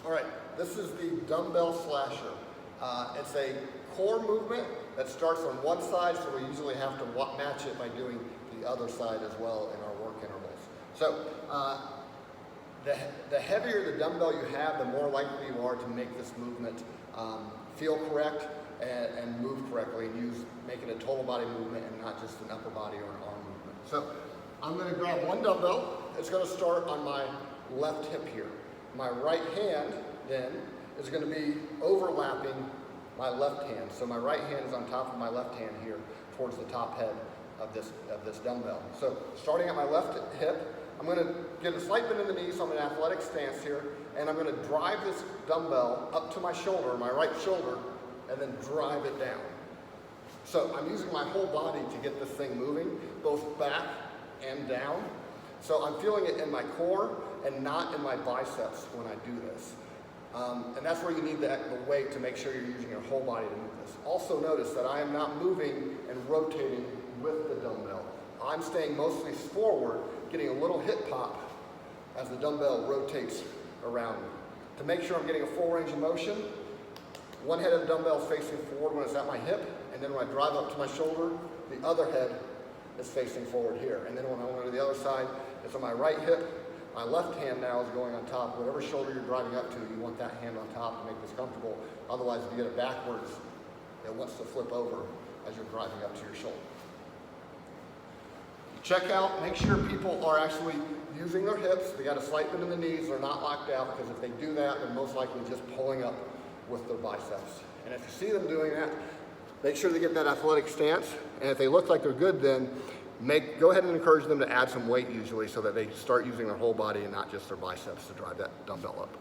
All right, this is the dumbbell slasher. It's a core movement that starts on one side, so we usually have to match it by doing the other side as well in our work intervals. So the heavier the dumbbell you have, the more likely you are to make this movement feel correct and move correctly, and make it a total body movement and not just an upper body or an arm movement. So I'm going to grab one dumbbell. It's going to start on my left hip here. My right hand then is going to be overlapping my left hand. So my right hand is on top of my left hand here towards the top head of this dumbbell. So starting at my left hip, I'm going to get a slight bend in the knees, so I'm in an athletic stance here, and I'm going to drive this dumbbell up to my shoulder, my right shoulder, and then drive it down. So I'm using my whole body to get this thing moving, both back and down. So I'm feeling it in my core and not in my biceps when I do this. And that's where you need the weight to make sure you're using your whole body to move this. Also notice that I am not moving and rotating with the dumbbell. I'm staying mostly forward, getting a little hip pop as the dumbbell rotates around me. To make sure I'm getting a full range of motion, one head of the dumbbell is facing forward when it's at my hip, and then when I drive up to my shoulder, the other head is facing forward here. And then when I go to the other side, it's on my right hip. My left hand now is going on top. Whatever shoulder you're driving up to, you want that hand on top to make this comfortable. Otherwise, if you get it backwards, it wants to flip over as you're driving up to your shoulder. Check out, make sure people are actually using their hips. They got a slight bend in the knees, they're not locked out, because if they do that, they're most likely just pulling up with their biceps. And if you see them doing that, make sure they get that athletic stance. And if they look like they're good, then go ahead and encourage them to add some weight usually, so that they start using their whole body and not just their biceps to drive that dumbbell up.